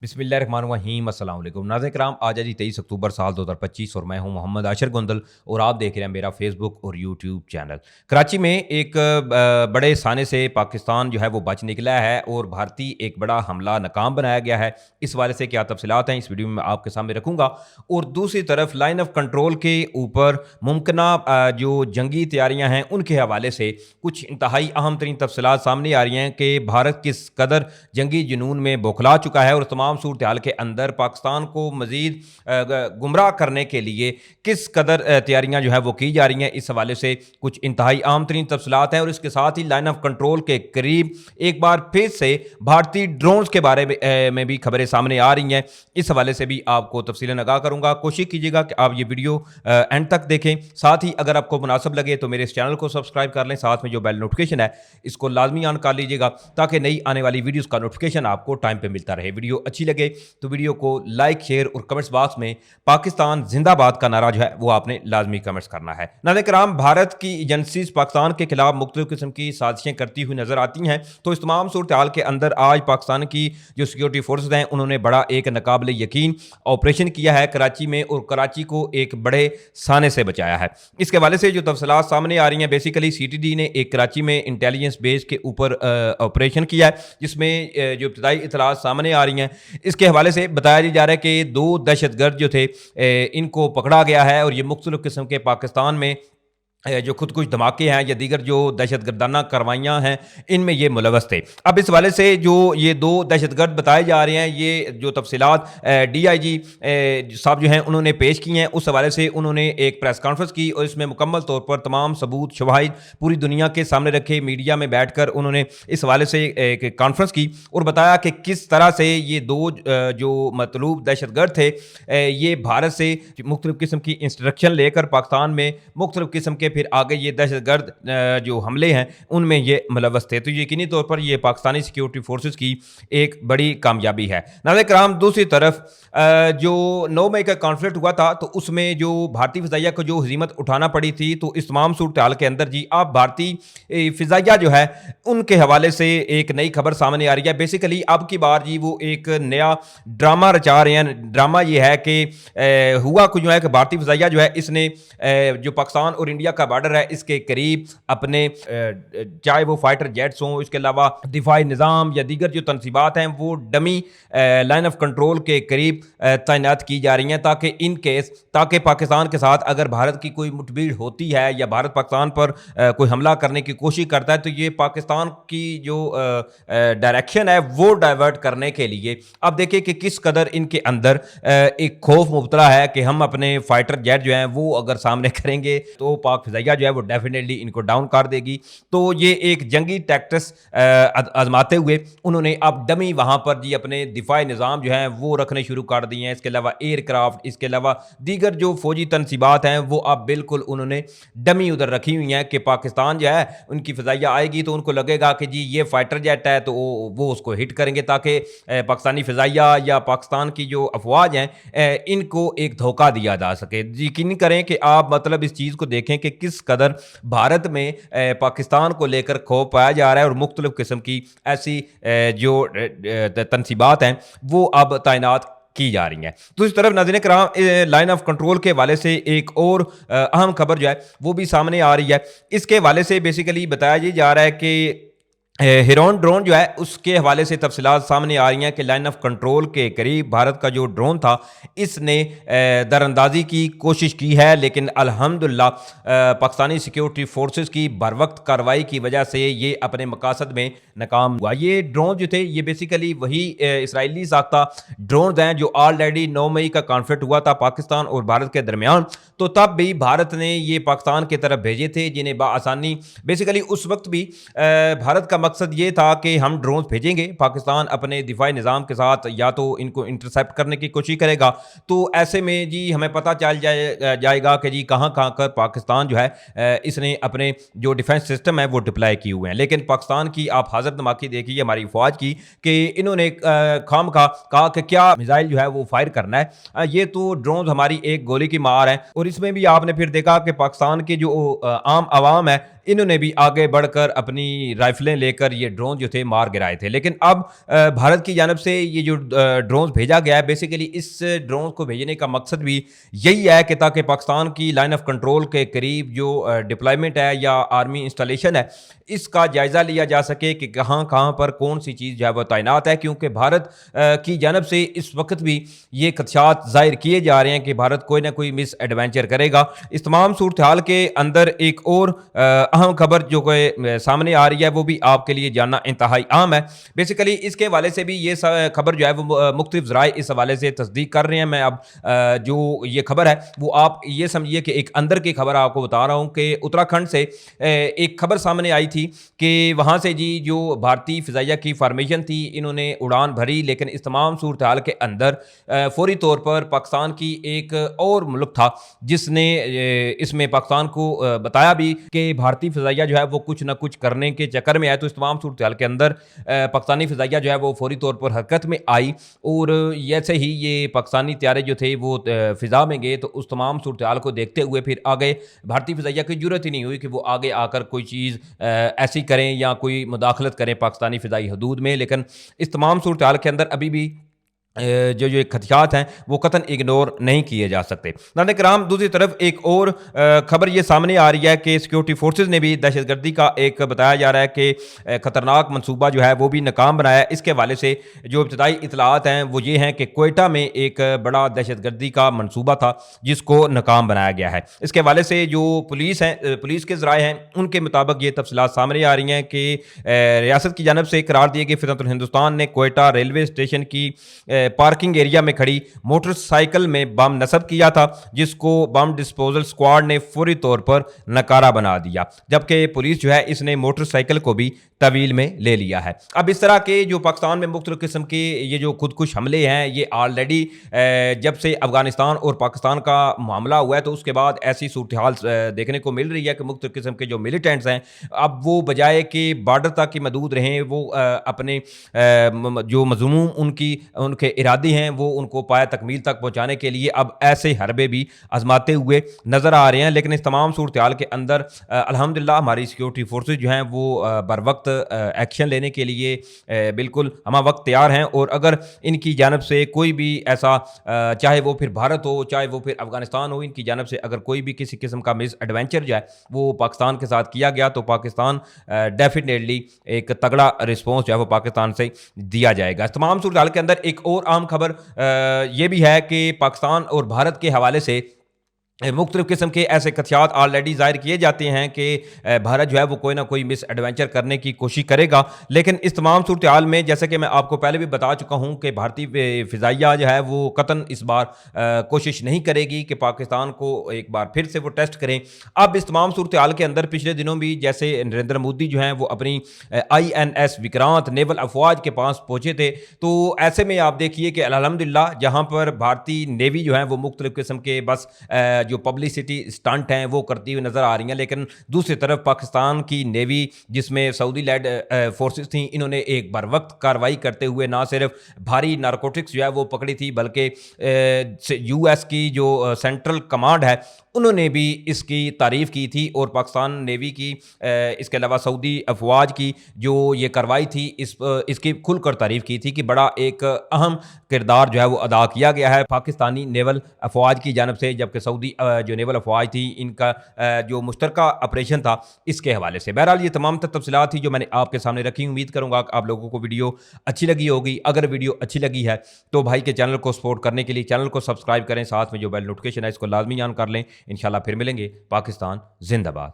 बिस्मिल्लाहिर्रहमानिर्रहीम अस्सलाम वालेकुम नाज़रीन किराम। आज है जी 23 अक्टूबर साल 2025 और मैं हूं मोहम्मद आशिर गोंदल और आप देख रहे हैं मेरा फेसबुक और यूट्यूब चैनल। कराची में एक बड़े साने से पाकिस्तान जो है वो बच निकला है और भारतीय एक बड़ा हमला नाकाम बनाया गया है। इस वाले से क्या तफसीलात हैं इस वीडियो में मैं आपके सामने रखूँगा। और दूसरी तरफ लाइन ऑफ कंट्रोल के ऊपर मुमकिना जो जंगी तैयारियाँ हैं उनके हवाले से कुछ इंतहाई अहम तरीन तफसीलात सामने आ रही हैं कि भारत किस कदर जंगी जुनून में बौखला चुका है और तमाम सूरत हाल के अंदर पाकिस्तान को मजीद गुमराह करने के लिए किस कदर तैयारियां जो है वो की जा रही हैं। इस हवाले से कुछ इंतहाई आम तरीन तफसलात हैं और इसके साथ ही लाइन ऑफ कंट्रोल के करीब एक बार फिर से भारतीय ड्रोन्स के बारे में भी खबरें सामने आ रही हैं। इस हवाले से भी आपको तफसीलें आगाह करूंगा। कोशिश कीजिएगा कि आप ये वीडियो एंड तक देखें। साथ ही अगर आपको मुनासिब लगे तो मेरे इस चैनल को सब्सक्राइब कर लें, साथ में जो बेल नोटिफिकेशन है इसको लाजमी ऑन कर लीजिएगा ताकि नई आने वाली वीडियोस का नोटिफिकेशन आपको टाइम पे मिलता रहे। वीडियो अच्छी लगे तो वीडियो को लाइक शेयर और कमेंट्स बॉक्स में पाकिस्तान जिंदाबाद का नारा जो है वो आपने लाजमी कमेंट्स करना है। नाज़रीन किराम, भारत की एजेंसीज पाकिस्तान के खिलाफ मुख्तलिफ किस्म की साजिशें करती हुई नजर आती हैं। तो इस तमाम सूरत हाल के अंदर आज पाकिस्तान की जो सिक्योरिटी फोर्सेज हैं उन्होंने बड़ा एक नाकाबिल यकीन ऑपरेशन किया है कराची में और कराची को एक बड़े साने से बचाया है। इसके हवाले से जो तफसीलात सामने आ रही हैं, बेसिकली CTD ने एक कराची में इंटेलिजेंस बेस के ऊपर ऑपरेशन किया है जिसमें जो इब्तदाई इतलात सामने आ रही हैं इसके हवाले से बताया जा रहा है कि 2 दहशतगर्द जो थे इनको पकड़ा गया है और ये मुख्तलिफ किस्म के पाकिस्तान में जो खुदकुश धमाके हैं या दीगर जो दहशतगर्दाना कार्रवाइयाँ हैं इनमें ये मुलवस थे। अब इस वाले से जो ये 2 दहशतगर्द बताए जा रहे हैं, ये जो तफसीलात DIG साहब जो हैं उन्होंने पेश की हैं, उस हवाले से उन्होंने एक प्रेस कॉन्फ्रेंस की और इसमें मुकम्मल तौर पर तमाम सबूत शवाहिद पूरी दुनिया के सामने रखे। मीडिया में बैठ कर उन्होंने इस हवाले से एक कॉन्फ्रेंस की और बताया कि किस तरह से ये 2 जो मतलूब दहशतगर्द थे ये भारत से मुख्तलिफ किस्म की इंस्ट्रक्शन लेकर पाकिस्तान में मुख्तलिफ किस्म के फिर आगे ये दहशतगर्द जो हमले हैं उनमें ये मुलव्वस थे। तो यकीनी तौर पर ये पाकिस्तानी सिक्योरिटी फोर्सेस की एक बड़ी कामयाबी है। नाज़रीन किराम, दूसरी तरफ जो 9 मई का कॉन्फ्लिक्ट हुआ था तो उसमें जो भारतीय फ़िज़ाइया को जो हज़ीमत उठाना पड़ी थी, तो इस तमाम सूरत हाल के अंदर जी अब भारतीय फ़िज़ाइया जो है उनके हवाले से एक नई खबर सामने आ रही है। बेसिकली अब की बार जी वो एक नया ड्रामा रचा रहे हैं। ड्रामा ये है कि हुआ कुछ जो है कि भारतीय फ़िज़ाइया जो है इसने जो पाकिस्तान और इंडिया का बॉर्डर है इसके करीब अपने चाहे वो फाइटर जेट्स हों, इसके अलावा दिफाई निज़ाम या दीगर जो तनसीबात हैं वो डमी लाइन ऑफ कंट्रोल के करीब तैनात की जा रही हैं ताकि पाकिस्तान के साथ अगर भारत की कोई मुठभेड़ होती है या भारत पाकिस्तान पर कोई हमला करने की कोशिश करता है तो ये पाकिस्तान की जो डायरेक्शन है वो डाइवर्ट करने के लिए अब देखिए कि किस कदर इनके अंदर एक खौफ मुबतला है कि हम अपने फाइटर जेट जो हैं वो अगर सामने करेंगे तो पाक फ़िज़ाइया जो है वो डेफिनेटली इनको डाउन कर देगी। तो ये एक जंगी टैक्टिक्स आजमाते हुए उन्होंने अब डमी वहाँ पर जी अपने दिफाई निज़ाम जो हैं वो रखने शुरू कर दिए हैं। इसके अलावा एयरक्राफ्ट, इसके अलावा दीगर जो फ़ौजी तनसीबात हैं वो अब बिल्कुल उन्होंने डमी उधर रखी हुई हैं कि पाकिस्तान जो है उनकी फ़िज़ाइया आएगी तो उनको लगेगा कि जी ये फाइटर जेट है तो वो उसको हिट करेंगे ताकि पाकिस्तानी फ़िज़ाइया या पाकिस्तान की जो अफवाज हैं इनको एक धोखा दिया जा सके। यकीन करें कि आप मतलब इस चीज़ को देखें कि किस कदर भारत में पाकिस्तान को लेकर खौफ पाया जा रहा है और मुख्तलिफ किस्म की ऐसी जो तनसीबात हैं वो अब तैनात की जा रही हैं। तो इस तरफ नाज़रीन किराम लाइन ऑफ कंट्रोल के हवाले से एक और अहम खबर जो है वो भी सामने आ रही है। इसके हवाले से बेसिकली बताया जा रहा है कि हेरॉन ड्रोन जो है उसके हवाले से तफसीलात सामने आ रही हैं कि लाइन ऑफ कंट्रोल के करीब भारत का जो ड्रोन था इसने दरअंदाजी की कोशिश की है, लेकिन अल्हम्दुलिल्लाह पाकिस्तानी सिक्योरिटी फोर्सेस की बर वक्त कार्रवाई की वजह से ये अपने मकासद में नाकाम हुआ। ये ड्रोन जो थे ये बेसिकली वही इसराइली साख्ता ड्रोन हैं जो ऑलरेडी 9 मई का कॉन्फ्लिक्ट हुआ था पाकिस्तान और भारत के दरमियान, तो तब भी भारत ने ये पाकिस्तान की तरफ भेजे थे जिन्हें बआसानी बेसिकली उस वक्त भी भारत का मकसद ये था कि हम ड्रोन भेजेंगे, पाकिस्तान अपने दिफाई निज़ाम के साथ या तो इनको इंटरसेप्ट करने की कोशिश करेगा। तो ऐसे में जी हमें पता चल जाएगा कि जी कहाँ कहाँ कर पाकिस्तान जो है इसने अपने जो डिफेंस सिस्टम है वो डिप्लाई किए हुए हैं। लेकिन पाकिस्तान की आप हाजिर दिमागी देखिए हमारी फौज की कि इन्होंने खाम खा कहा कि क्या मिसाइल जो है वो फायर करना है, ये तो ड्रोन हमारी एक गोली की मार है। और इसमें भी आपने फिर देखा कि पाकिस्तान की जो आम आवाम है انہوں نے بھی آگے بڑھ کر اپنی رائفلیں لے کر یہ ڈرون جو تھے مار گرائے تھے. لیکن اب بھارت کی جانب سے یہ جو ڈرونز بھیجا گیا ہے، بیسیکلی اس ڈرون کو بھیجنے کا مقصد بھی یہی ہے کہ تاکہ پاکستان کی لائن آف کنٹرول کے قریب جو ڈپلائمنٹ ہے یا آرمی انسٹالیشن ہے، اس کا جائزہ لیا جا سکے کہ کہاں کہاں پر کون سی چیز جو ہے وہ تعینات ہے. کیونکہ بھارت کی جانب سے اس وقت بھی یہ خدشات ظاہر کیے جا رہے ہیں کہ بھارت کوئی نہ کوئی مس ایڈوینچر کرے گا. اس تمام صورتحال کے اندر ایک اور اہم خبر جو کہ سامنے آ رہی ہے وہ بھی آپ کے لیے جاننا انتہائی اہم ہے. بیسیکلی اس کے حوالے سے بھی یہ خبر جو ہے وہ مختلف ذرائع اس حوالے سے تصدیق کر رہے ہیں. میں اب جو یہ خبر ہے وہ آپ یہ سمجھیے کہ ایک اندر کی خبر آپ کو بتا رہا ہوں کہ اتراکھنڈ سے ایک خبر سامنے آئی تھی کہ وہاں سے جی جو بھارتی فضائیہ کی فارمیشن تھی انہوں نے اڑان بھری، لیکن اس تمام صورتحال کے اندر فوری طور پر پاکستان کی ایک اور ملک تھا جس نے اس میں پاکستان کو بتایا بھی کہ بھارتی فضائیہ جو ہے وہ کچھ نہ کچھ کرنے کے چکر میں ہے. تو اس تمام صورتحال کے اندر پاکستانی فضائیہ جو ہے وہ فوری طور پر حرکت میں آئی اور جیسے ہی یہ پاکستانی طیارے جو تھے وہ فضا میں گئے تو اس تمام صورتحال کو دیکھتے ہوئے پھر آگے بھارتی فضائیہ کی ضرورت ہی نہیں ہوئی کہ وہ آگے آ کر کوئی چیز ایسی کریں یا کوئی مداخلت کریں پاکستانی فضائی حدود میں. لیکن اس تمام صورتحال کے اندر ابھی بھی جو خدشات ہیں وہ قطعاً اگنور نہیں کیے جا سکتے. ناظرین کرام، دوسری طرف ایک اور خبر یہ سامنے آ رہی ہے کہ سیکیورٹی فورسز نے بھی دہشت گردی کا ایک بتایا جا رہا ہے کہ خطرناک منصوبہ جو ہے وہ بھی ناکام بنایا ہے. اس کے حوالے سے جو ابتدائی اطلاعات ہیں وہ یہ ہیں کہ کوئٹہ میں ایک بڑا دہشت گردی کا منصوبہ تھا جس کو ناکام بنایا گیا ہے. اس کے حوالے سے جو پولیس کے ذرائع ہیں ان کے مطابق یہ تفصیلات سامنے آ رہی ہیں کہ ریاست کی جانب سے قرار دیے گئے فطرت الہندوستان نے کوئٹہ ریلوے اسٹیشن کی پارکنگ ایریا میں کھڑی موٹر سائیکل میں بم نصب کیا تھا جس کو بم ڈسپوزل سکواڈ نے فوری طور پر ناکارہ بنا دیا، جبکہ پولیس جو ہے اس نے موٹر سائیکل کو بھی طویل میں لے لیا ہے. اب اس طرح کے جو پاکستان میں مختلف قسم کے یہ جو خودکش حملے ہیں یہ آلریڈی جب سے افغانستان اور پاکستان کا معاملہ ہوا ہے تو اس کے بعد ایسی صورتحال دیکھنے کو مل رہی ہے کہ مختلف قسم کے جو ملیٹنٹس ہیں اب وہ بجائے کہ بارڈر تک ہی محدود رہیں، وہ اپنے جو مضموم ان کے ارادے ہیں وہ ان کو پایہ تکمیل تک پہنچانے کے لیے اب ایسے حربے بھی آزماتے ہوئے نظر آ رہے ہیں. لیکن اس تمام صورتحال کے اندر الحمدللہ ہماری سیکیورٹی فورسز جو ہیں وہ بر وقت ایکشن لینے کے لیے بالکل ہمہ وقت تیار ہیں. اور اگر ان کی جانب سے کوئی بھی ایسا چاہے وہ پھر بھارت ہو چاہے وہ پھر افغانستان ہو، ان کی جانب سے اگر کوئی بھی کسی قسم کا مس ایڈوینچر جو ہے وہ پاکستان کے ساتھ کیا گیا تو پاکستان ڈیفینیٹلی ایک تگڑا رسپانس جو ہے وہ پاکستان سے دیا جائے گا. اس تمام صورتحال کے اندر ایک اور عام خبر یہ بھی ہے کہ پاکستان اور بھارت کے حوالے سے مختلف قسم کے ایسے خدشات آلریڈی ظاہر کیے جاتے ہیں کہ بھارت جو ہے وہ کوئی نہ کوئی مس ایڈوینچر کرنے کی کوشش کرے گا. لیکن اس تمام صورتحال میں جیسے کہ میں آپ کو پہلے بھی بتا چکا ہوں کہ بھارتی فضائیہ جو ہے وہ قطعاً اس بار کوشش نہیں کرے گی کہ پاکستان کو ایک بار پھر سے وہ ٹیسٹ کریں. اب اس تمام صورتحال کے اندر پچھلے دنوں بھی جیسے نریندر مودی جو ہیں وہ اپنی INS وکرانت نیول افواج کے پاس پہنچے تھے، تو ایسے میں آپ دیکھیے کہ الحمدللہ جہاں پر بھارتی نیوی جو ہے وہ مختلف قسم کے بس جو پبلسٹی سٹنٹ ہیں وہ کرتی ہوئی نظر آ رہی ہیں، لیکن دوسری طرف پاکستان کی نیوی جس میں سعودی لیڈ فورسز تھیں انہوں نے ایک بر وقت کارروائی کرتے ہوئے نہ صرف بھاری نارکوٹکس جو ہے وہ پکڑی تھی بلکہ US کی جو سینٹرل کمانڈ ہے انہوں نے بھی اس کی تعریف کی تھی اور پاکستان نیوی کی اس کے علاوہ سعودی افواج کی جو یہ کارروائی تھی اس کی کھل کر تعریف کی تھی کہ بڑا ایک اہم کردار جو ہے وہ ادا کیا گیا ہے پاکستانی نیول افواج کی جانب سے، جبکہ سعودی جو نیول افواج تھی ان کا جو مشترکہ آپریشن تھا اس کے حوالے سے. بہرحال یہ تمام تفصیلات تھی جو میں نے آپ کے سامنے رکھی. امید کروں گا کہ آپ لوگوں کو ویڈیو اچھی لگی ہوگی. اگر ویڈیو اچھی لگی ہے تو بھائی کے چینل کو سپورٹ کرنے کے لیے چینل کو سبسکرائب کریں، ساتھ میں جو بیل نوٹیفکیشن ہے اس کو لازمی آن کر لیں. انشاءاللہ پھر ملیں گے. پاکستان زندہ باد.